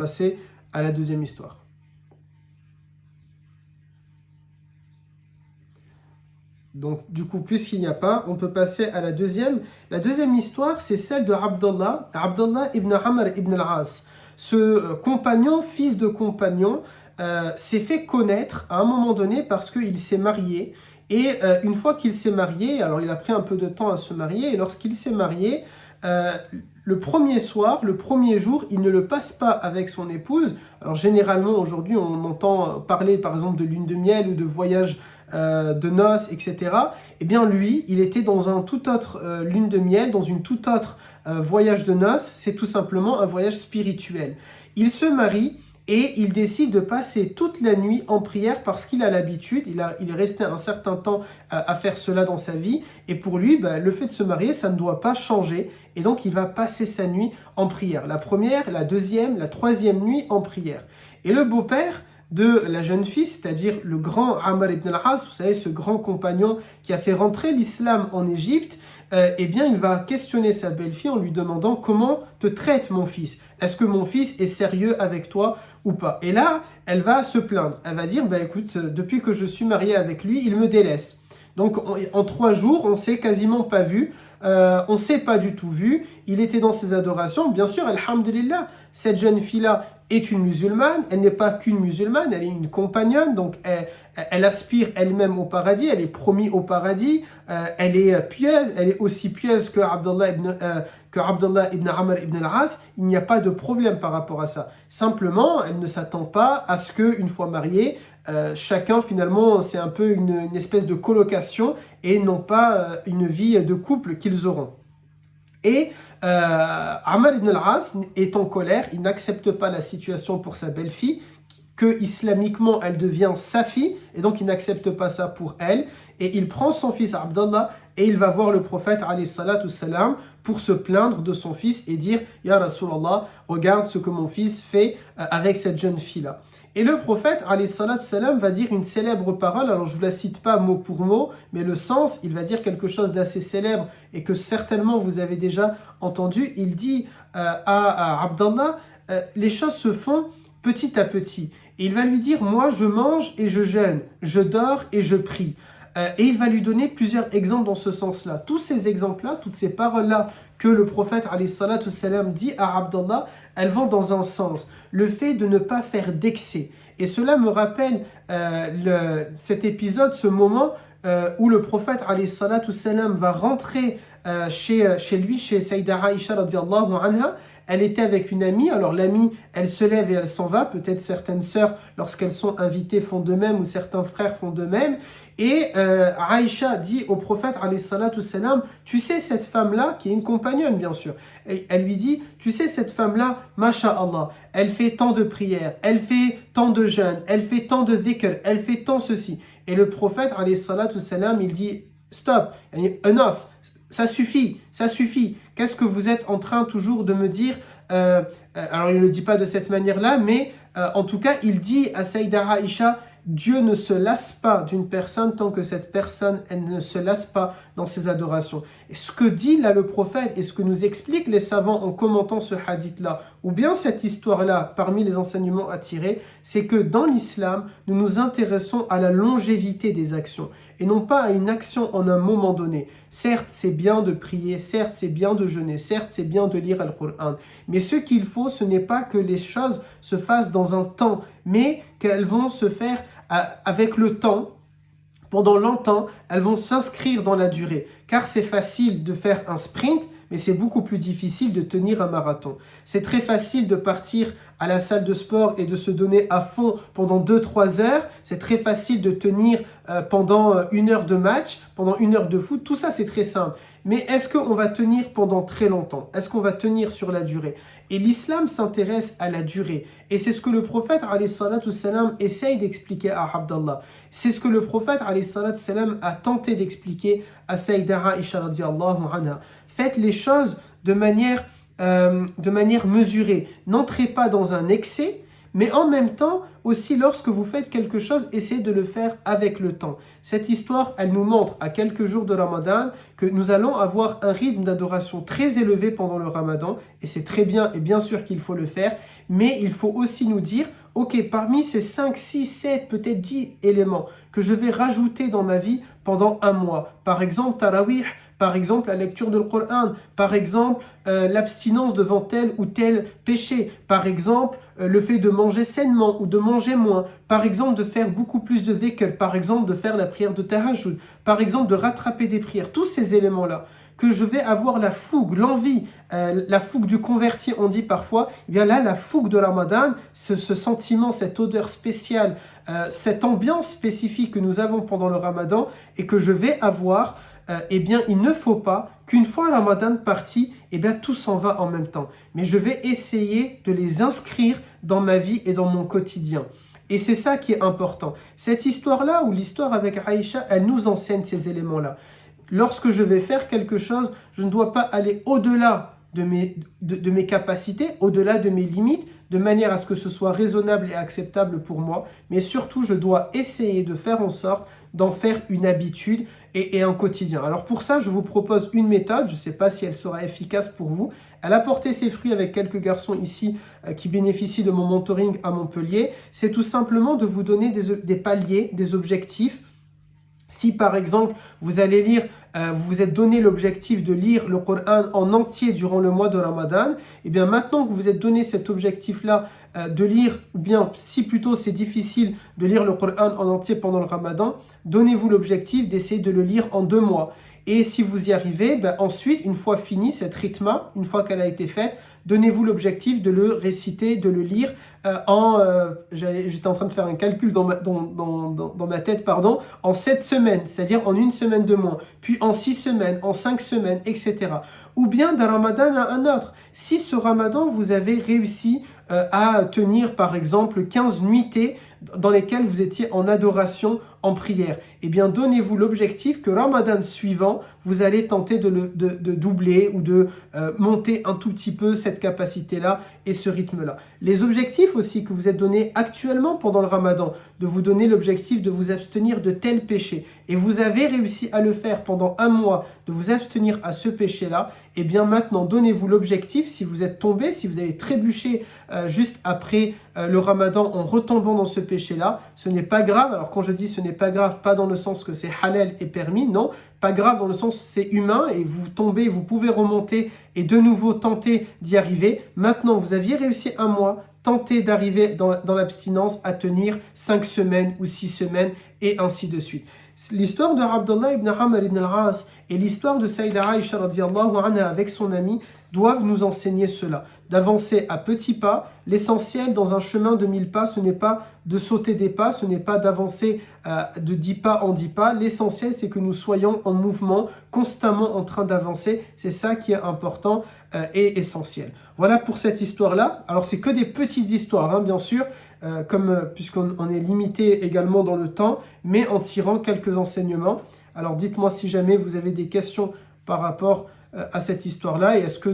passer à la deuxième histoire. Donc, du coup, puisqu'il n'y a pas, on peut passer à la deuxième. La deuxième histoire, c'est celle de Abdallah ibn Amr ibn al-As. Ce compagnon, fils de compagnon, s'est fait connaître à un moment donné parce qu'il s'est marié. Et une fois qu'il s'est marié, alors il a pris un peu de temps à se marier, et lorsqu'il s'est marié, le premier soir, le premier jour, il ne le passe pas avec son épouse. Alors généralement, aujourd'hui, on entend parler par exemple de lune de miel ou de voyage de noces, etc. Eh bien lui, il était dans un tout autre lune de miel, dans une tout autre voyage de noces. C'est tout simplement un voyage spirituel. Il se marie et il décide de passer toute la nuit en prière parce qu'il a l'habitude, il est resté un certain temps à faire cela dans sa vie. Et pour lui, le fait de se marier, ça ne doit pas changer. Et donc, il va passer sa nuit en prière. La première, la deuxième, la troisième nuit en prière. Et le beau-père de la jeune fille, c'est-à-dire le grand Amr ibn al-As, vous savez, ce grand compagnon qui a fait rentrer l'islam en Égypte, eh bien, il va questionner sa belle-fille en lui demandant comment te traite mon fils. Est-ce que mon fils est sérieux avec toi ou pas? Et là, elle va se plaindre. Elle va dire, écoute, depuis que je suis mariée avec lui, il me délaisse. Donc, en 3 jours, on ne s'est quasiment pas vu. On ne s'est pas du tout vu. Il était dans ses adorations. Bien sûr, alhamdulillah, cette jeune fille-là est une musulmane. Elle n'est pas qu'une musulmane, elle est une compagnonne. Donc, elle aspire elle-même au paradis. Elle est promise au paradis. Elle est pieuse. Elle est aussi pieuse que Abdallah ibn Amr ibn al-As. Il n'y a pas de problème par rapport à ça. Simplement, elle ne s'attend pas à ce qu'une fois mariée, chacun finalement, c'est un peu une espèce de colocation et non pas une vie de couple qu'ils auront. Et Amr ibn al-As est en colère, il n'accepte pas la situation pour sa belle-fille, que islamiquement elle devient sa fille, et donc il n'accepte pas ça pour elle, et il prend son fils Abdallah et il va voir le prophète alayhi salatu salam pour se plaindre de son fils et dire « Ya Rasulallah, regarde ce que mon fils fait avec cette jeune fille-là ». Et le prophète alayhi salatu salam va dire une célèbre parole, alors je ne vous la cite pas mot pour mot, mais le sens, il va dire quelque chose d'assez célèbre et que certainement vous avez déjà entendu. Il dit à Abdallah, les choses se font petit à petit. Et il va lui dire, moi je mange et je jeûne, je dors et je prie. Et il va lui donner plusieurs exemples dans ce sens-là. Tous ces exemples-là, toutes ces paroles-là que le prophète alayhi salatu salam dit à Abdallah, elles vont dans un sens. Le fait de ne pas faire d'excès. Et cela me rappelle cet épisode, ce moment où le prophète alayhi salatu salam va rentrer chez lui, chez Sayyida Aïcha radiallahu anha. Elle était avec une amie, alors l'amie, elle se lève et elle s'en va. Peut-être certaines sœurs, lorsqu'elles sont invitées, font de même, ou certains frères font de même. Et Aïcha dit au prophète, alayhi salatu salam, tu sais cette femme-là, qui est une compagnonne bien sûr, elle lui dit, tu sais cette femme-là, masha'Allah, elle fait tant de prières, elle fait tant de jeûnes, elle fait tant de dhikr, elle fait tant ceci. Et le prophète, alayhi salatu salam, il dit, stop, enough, ça suffit, ça suffit. Qu'est-ce que vous êtes en train toujours de me dire alors il ne le dit pas de cette manière-là, mais en tout cas, il dit à Sayyida Aïcha, Dieu ne se lasse pas d'une personne tant que cette personne, elle ne se lasse pas dans ses adorations. Et ce que dit là le prophète et ce que nous expliquent les savants en commentant ce hadith-là, ou bien cette histoire-là, parmi les enseignements à tirer, c'est que dans l'islam, nous nous intéressons à la longévité des actions et non pas à une action en un moment donné. Certes, c'est bien de prier, certes, c'est bien de jeûner, certes, c'est bien de lire le Coran, mais ce qu'il faut, ce n'est pas que les choses se fassent dans un temps, mais qu'elles vont se faire avec le temps, pendant longtemps, elles vont s'inscrire dans la durée. Car c'est facile de faire un sprint, mais c'est beaucoup plus difficile de tenir un marathon. C'est très facile de partir à la salle de sport et de se donner à fond pendant 2-3 heures. C'est très facile de tenir pendant 1 heure de match, pendant 1 heure de foot. Tout ça, c'est très simple. Mais est-ce qu'on va tenir pendant très longtemps? Est-ce qu'on va tenir sur la durée? Et l'islam s'intéresse à la durée. Et c'est ce que le prophète alayhi salatu salam essaye d'expliquer à Abdallah. C'est ce que le prophète alayhi salatu salam a tenté d'expliquer à Sayyida Aïcha radiallahu anha. Faites les choses de manière mesurée. N'entrez pas dans un excès, Mais en même temps, aussi lorsque vous faites quelque chose, essayez de le faire avec le temps. Cette histoire, elle nous montre à quelques jours de Ramadan que nous allons avoir un rythme d'adoration très élevé pendant le Ramadan, et c'est très bien, et bien sûr qu'il faut le faire, mais il faut aussi nous dire, ok, parmi ces 5, 6, 7, peut-être 10 éléments que je vais rajouter dans ma vie pendant un mois, par exemple Tarawih, par exemple la lecture de Coran, par exemple l'abstinence devant tel ou tel péché, par exemple le fait de manger sainement ou de manger moins, par exemple de faire beaucoup plus de dhikr, par exemple de faire la prière de tahajjud, par exemple de rattraper des prières, tous ces éléments-là, que je vais avoir la fougue, l'envie, la fougue du converti, on dit parfois, eh bien là, la fougue de Ramadan, ce sentiment, cette odeur spéciale, cette ambiance spécifique que nous avons pendant le Ramadan et que je vais avoir, eh bien, il ne faut pas qu'une fois le Ramadan parti, eh bien, tout s'en va en même temps. Mais je vais essayer de les inscrire dans ma vie et dans mon quotidien. Et c'est ça qui est important. Cette histoire-là, ou l'histoire avec Aïcha, elle nous enseigne ces éléments-là. Lorsque je vais faire quelque chose, je ne dois pas aller au-delà de mes capacités, au-delà de mes limites, de manière à ce que ce soit raisonnable et acceptable pour moi. Mais surtout, je dois essayer de faire en sorte d'en faire une habitude et un quotidien. Alors pour ça, je vous propose une méthode, je ne sais pas si elle sera efficace pour vous. Elle a porté ses fruits avec quelques garçons ici qui bénéficient de mon mentoring à Montpellier. C'est tout simplement de vous donner des paliers, des objectifs. Si par exemple, vous allez lire, vous vous êtes donné l'objectif de lire le Coran en entier durant le mois de Ramadan, et bien maintenant que vous vous êtes donné cet objectif-là de lire, ou bien si plutôt c'est difficile de lire le Coran en entier pendant le Ramadan, donnez-vous l'objectif d'essayer de le lire en 2 mois. Et si vous y arrivez, ben ensuite, une fois fini cette rythma, une fois qu'elle a été faite, donnez-vous l'objectif de le réciter, de le lire j'étais en train de faire un calcul dans ma tête, pardon, en 7 semaines, c'est-à-dire en 1 semaine de moins, puis en 6 semaines, en 5 semaines, etc. Ou bien d'un Ramadan à un autre. Si ce Ramadan, vous avez réussi à tenir par exemple 15 nuitées dans lesquelles vous étiez en adoration, en prière, eh bien donnez-vous l'objectif que Ramadan suivant, vous allez tenter de doubler ou de monter un tout petit peu cette capacité-là et ce rythme-là. Les objectifs aussi que vous êtes donnés actuellement pendant le Ramadan, de vous donner l'objectif de vous abstenir de tel péché, et vous avez réussi à le faire pendant un mois, de vous abstenir à ce péché-là, et bien maintenant donnez-vous l'objectif, si vous êtes tombé, si vous avez trébuché juste après le Ramadan en retombant dans ce péché-là, ce n'est pas grave. Alors quand je dis ce n'est pas grave, pas dans le sens que c'est halal et permis, non, pas grave dans le sens c'est humain et vous tombez, vous pouvez remonter et de nouveau tenter d'y arriver. Maintenant, vous aviez réussi un mois, tentez d'arriver dans l'abstinence à tenir 5 semaines ou 6 semaines et ainsi de suite. L'histoire de Abdullah ibn Amr ibn al-As et l'histoire de Saïda Aïcha radiallahu anha avec son ami doivent nous enseigner cela, d'avancer à petits pas. L'essentiel dans un chemin de 1000 pas, ce n'est pas de sauter des pas, ce n'est pas d'avancer de 10 pas en 10 pas. L'essentiel, c'est que nous soyons en mouvement, constamment en train d'avancer. C'est ça qui est important et essentiel. Voilà pour cette histoire-là. Alors, c'est que des petites histoires, hein, bien sûr, puisqu'on est limité également dans le temps, mais en tirant quelques enseignements. Alors, dites-moi si jamais vous avez des questions par rapport à cette histoire-là et est-ce que